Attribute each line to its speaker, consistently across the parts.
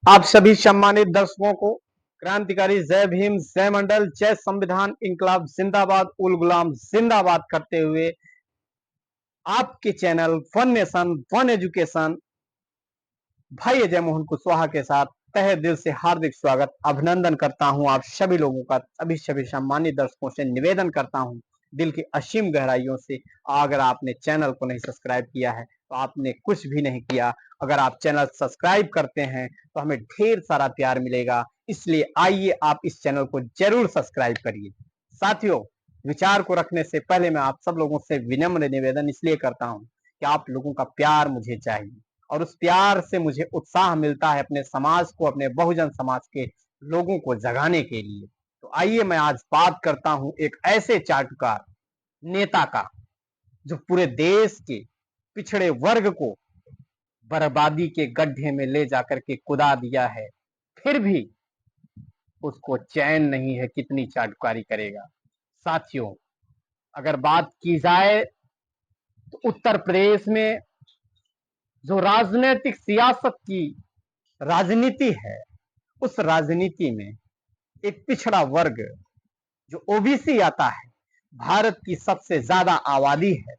Speaker 1: आप सभी सम्मानित दर्शकों को क्रांतिकारी जय भीम, जय मंडल, जय संविधान, इनकलाब जिंदाबाद, उल गुलाम जिंदाबाद करते हुए आपके channel one nation one education भाई अजय मोहन कुशवाहा के साथ तहे दिल से हार्दिक स्वागत अभिनंदन करता हूं। आप सभी लोगों का सभी सम्मानित दर्शकों से निवेदन करता हूं दिल की असीम गहराइयों से, अगर आपने चैनल को नहीं सब्सक्राइब किया है तो आपने कुछ भी नहीं किया। अगर आप चैनल सब्सक्राइब करते हैं तो हमें ढेर सारा प्यार मिलेगा, इसलिए आइए आप इस चैनल को जरूर सब्सक्राइब करिए। साथियों, विचार को रखने से पहले मैं आप सब लोगों से विनम्र निवेदन इसलिए करता हूं कि आप लोगों का प्यार मुझे चाहिए और उस प्यार से मुझे उत्साह मिलता है अपने समाज को, अपने बहुजन समाज के लोगों को जगाने के लिए। तो आइए मैं आज बात करता हूं एक ऐसे चाटुकार नेता का जो पूरे देश के पिछड़े वर्ग को बर्बादी के गड्ढे में ले जाकर के कुदा दिया है, फिर भी उसको चैन नहीं है, कितनी चाटुकारी करेगा। साथियों, अगर बात की जाए तो उत्तर प्रदेश में जो राजनीतिक सियासत की राजनीति है, उस राजनीति में एक पिछड़ा वर्ग जो ओबीसी आता है, भारत की सबसे ज्यादा आबादी है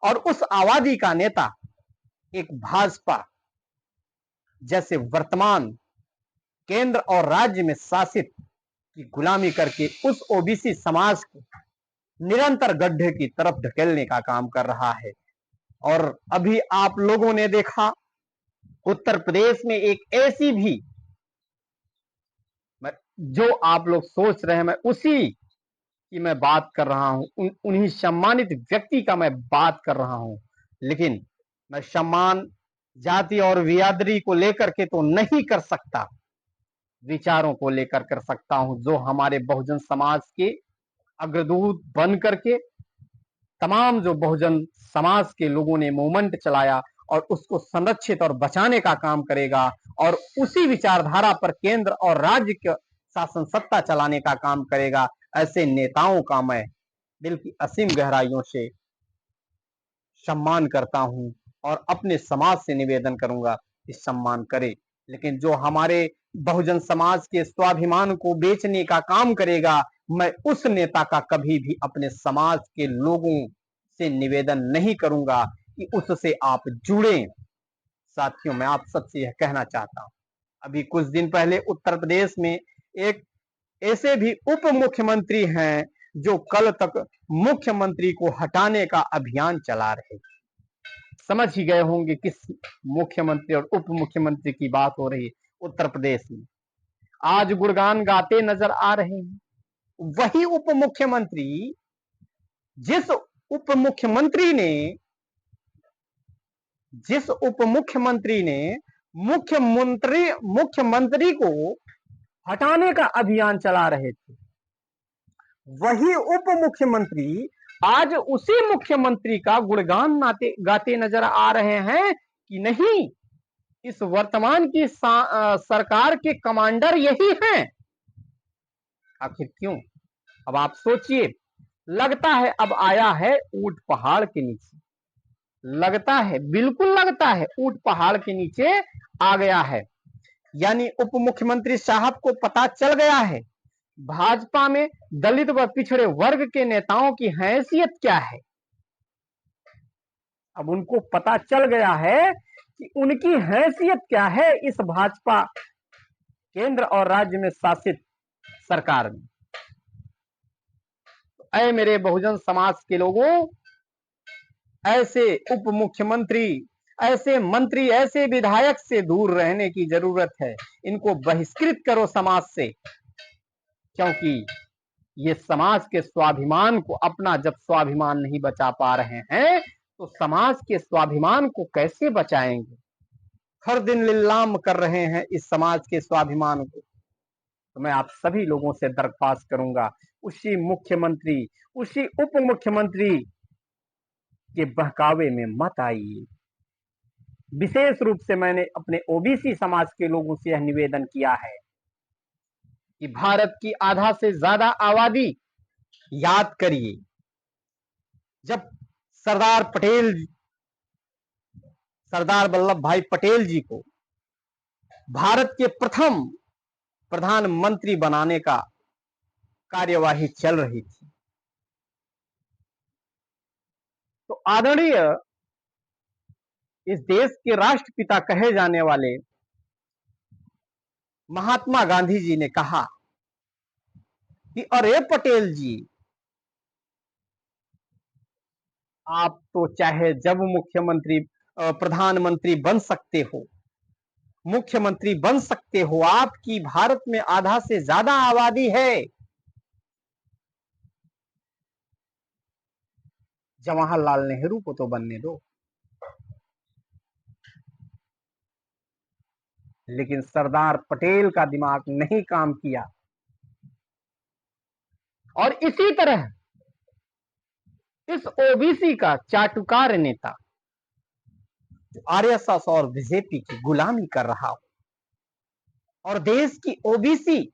Speaker 1: और उस आबादी का नेता एक भाजपा जैसे वर्तमान केंद्र और राज्य में शासित की गुलामी करके उस ओबीसी समाज को निरंतर गड्ढे की तरफ ढकेलने का काम कर रहा है। और अभी आप लोगों ने देखा उत्तर प्रदेश में एक ऐसी भी, जो आप लोग सोच रहे हैं मैं उसी की मैं बात कर रहा हूं, उन्हीं सम्मानित व्यक्ति का मैं बात कर रहा हूं। लेकिन मैं सम्मान जाति और बिरादरी को लेकर के तो नहीं कर सकता, विचारों को लेकर कर सकता हूं, जो हमारे बहुजन समाज के अग्रदूत बन करके तमाम जो बहुजन समाज के लोगों ने मूवमेंट चलाया और उसको संरक्षित और बचाने का काम करेगा और उसी विचारधारा पर केंद्र और राज्य के शासन सत्ता चलाने का काम करेगा। ऐसे नेताओं का मैं दिल की असीम गहराइयों से सम्मान करता हूं और अपने समाज से निवेदन करूंगा कि सम्मान करे। लेकिन जो हमारे बहुजन समाज के स्वाभिमान को बेचने का काम करेगा, मैं उस नेता का कभी भी अपने समाज के लोगों से निवेदन नहीं करूंगा कि उससे आप जुड़ें। साथियों, मैं आप सबसे यह कहना चाहता हूं, अभी कुछ दिन पहले उत्तर प्रदेश में एक ऐसे भी उप मुख्यमंत्री हैं जो कल तक मुख्यमंत्री को हटाने का अभियान चला रहे। समझ ही गए होंगे किस मुख्यमंत्री और उप मुख्यमंत्री की बात हो रही है उत्तर प्रदेश में। आज गुणगान गाते नजर आ रहे हैं वही उप मुख्यमंत्री, जिस उप मुख्यमंत्री ने मुख्यमंत्री को हटाने का अभियान चला रहे थे, वही उप मुख्यमंत्री आज उसी मुख्यमंत्री का गुणगान गाते नजर आ रहे हैं कि नहीं, इस वर्तमान की सरकार के कमांडर यही हैं। आखिर क्यों? अब आप सोचिए, लगता है अब आया है ऊंट पहाड़ के नीचे, लगता है, बिल्कुल लगता है ऊंट पहाड़ के नीचे आ गया है। यानी उप मुख्यमंत्री साहब को पता चल गया है भाजपा में दलित व पिछड़े वर्ग के नेताओं की हैसियत क्या है। अब उनको पता चल गया है कि उनकी हैसियत क्या है इस भाजपा केंद्र और राज्य में शासित सरकार में। ऐ मेरे बहुजन समाज के लोगों, ऐसे उप मुख्यमंत्री, ऐसे मंत्री, ऐसे विधायक से दूर रहने की जरूरत है। इनको बहिष्कृत करो समाज से, क्योंकि ये समाज के स्वाभिमान को, अपना जब स्वाभिमान नहीं बचा पा रहे हैं तो समाज के स्वाभिमान को कैसे बचाएंगे। हर दिन लीलाम कर रहे हैं इस समाज के स्वाभिमान को। तो मैं आप सभी लोगों से दरख्वास्त करूंगा, उसी मुख्यमंत्री, उसी उप मुख्यमंत्री के बहकावे में मत आइए। विशेष रूप से मैंने अपने ओबीसी समाज के लोगों से यह निवेदन किया है कि भारत की आधा से ज्यादा आबादी, याद करिए, जब सरदार वल्लभ भाई पटेल जी को भारत के प्रथम प्रधानमंत्री बनाने का कार्यवाही चल रही थी। तो आदरणीय इस देश के राष्ट्रपिता कहे जाने वाले महात्मा गांधी जी ने कहा कि अरे पटेल जी, आप तो चाहे जब प्रधानमंत्री बन सकते हो, मुख्यमंत्री बन सकते हो, आपकी भारत में आधा से ज्यादा आबादी है। जवाहरलाल नेहरू को तो बनने दो। लेकिन सरदार पटेल का दिमाग नहीं काम किया और इसी तरह इस ओबीसी का चाटुकार नेता आरएसएस और बीजेपी की गुलामी कर रहा हो और देश की ओबीसी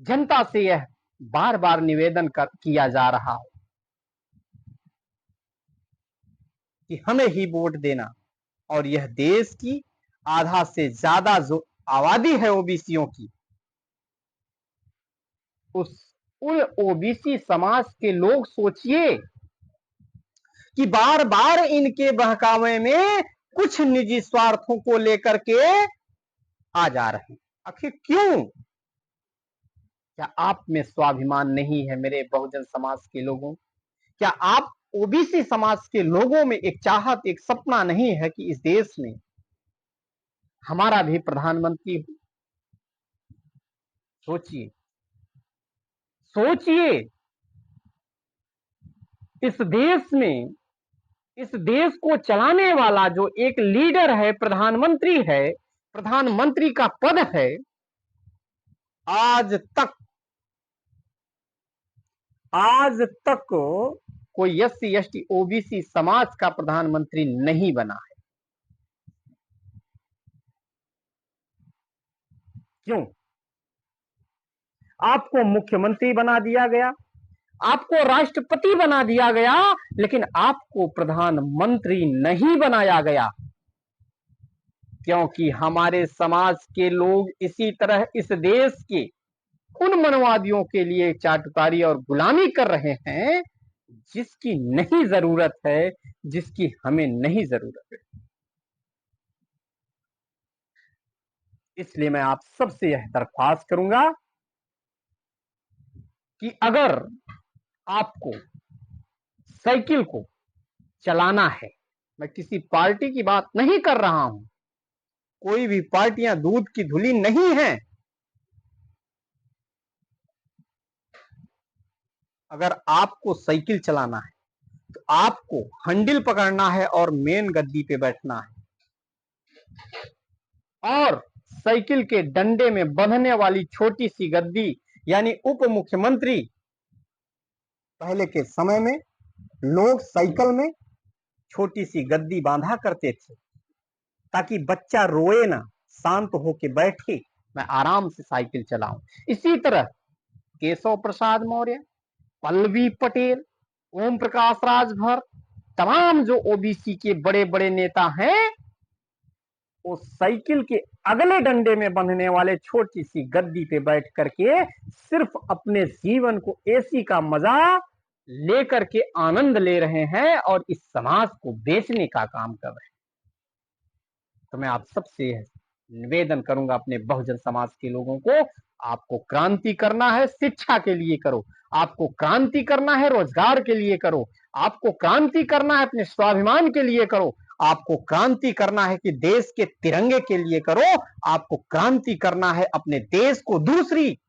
Speaker 1: जनता से यह बार बार निवेदन किया जा रहा हो कि हमें ही वोट देना, और यह देश की आधा से ज्यादा जो आबादी है ओबीसीयों की, उन ओबीसी समाज के लोग सोचिए कि बार बार इनके बहकावे में कुछ निजी स्वार्थों को लेकर के आ जा रहे हैं। आखिर क्यों? क्या आप में स्वाभिमान नहीं है मेरे बहुजन समाज के लोगों? क्या आप ओबीसी समाज के लोगों में एक चाहत, एक सपना नहीं है कि इस देश में हमारा भी प्रधानमंत्री हो? सोचिए, सोचिए, इस देश में, इस देश को चलाने वाला जो एक लीडर है, प्रधानमंत्री है, प्रधानमंत्री का पद है, आज तक कोई एससी एसटी ओबीसी समाज का प्रधानमंत्री नहीं बना है। क्यों? आपको मुख्यमंत्री बना दिया गया, आपको राष्ट्रपति बना दिया गया, लेकिन आपको प्रधानमंत्री नहीं बनाया गया, क्योंकि हमारे समाज के लोग इसी तरह इस देश के उन मनवादियों के लिए चाटुकारी और गुलामी कर रहे हैं जिसकी नहीं जरूरत है, जिसकी हमें नहीं जरूरत है। इसलिए मैं आप सबसे यह दरख्वास्त करूंगा कि अगर आपको साइकिल को चलाना है, मैं किसी पार्टी की बात नहीं कर रहा हूं, कोई भी पार्टियां दूध की धुली नहीं है। अगर आपको साइकिल चलाना है तो आपको हैंडल पकड़ना है और मेन गद्दी पे बैठना है, और साइकिल के डंडे में बंधने वाली छोटी सी गद्दी यानी उप मुख्यमंत्री, पहले के समय में लोग साइकिल में छोटी सी गद्दी बांधा करते थे ताकि बच्चा रोए ना, शांत होके बैठे, मैं आराम से साइकिल चलाऊं। इसी तरह केशव प्रसाद मौर्य, पल्लवी पटेल, ओम प्रकाश राजभर, तमाम जो ओबीसी के बड़े बड़े नेता हैं, वो साइकिल के अगले डंडे में बंधने वाले छोटी सी गद्दी पे बैठ करके सिर्फ अपने जीवन को एसी का मजा लेकर के आनंद ले रहे हैं और इस समाज को बेचने का काम कर रहे हैं। तो मैं आप सबसे निवेदन करूंगा अपने बहुजन समाज के लोगों को, आपको क्रांति करना है, शिक्षा के लिए करो, आपको क्रांति करना है रोजगार के लिए करो, आपको क्रांति करना है अपने स्वाभिमान के लिए करो, आपको क्रांति करना है कि देश के तिरंगे के लिए करो, आपको क्रांति करना है अपने देश को दूसरी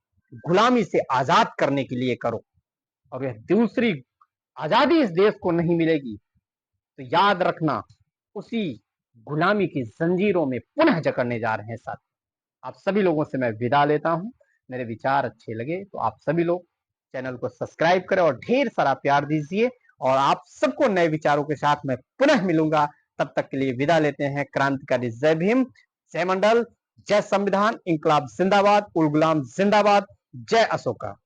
Speaker 1: गुलामी से आजाद करने के लिए करो। और यह दूसरी आजादी इस देश को नहीं मिलेगी तो याद रखना, उसी गुलामी की जंजीरों में पुनः जकड़ने जा रहे हैं साथ। आप सभी लोगों से मैं विदा लेता हूं। मेरे विचार अच्छे लगे तो आप सभी लोग चैनल को सब्सक्राइब करें और ढेर सारा प्यार दीजिए, और आप सबको नए विचारों के साथ मैं पुनः मिलूंगा। तब तक के लिए विदा लेते हैं। क्रांतिकारी जय भीम, जय मंडल, जय संविधान, इंकलाब जिंदाबाद, उल गुलाम जिंदाबाद, जय अशोका।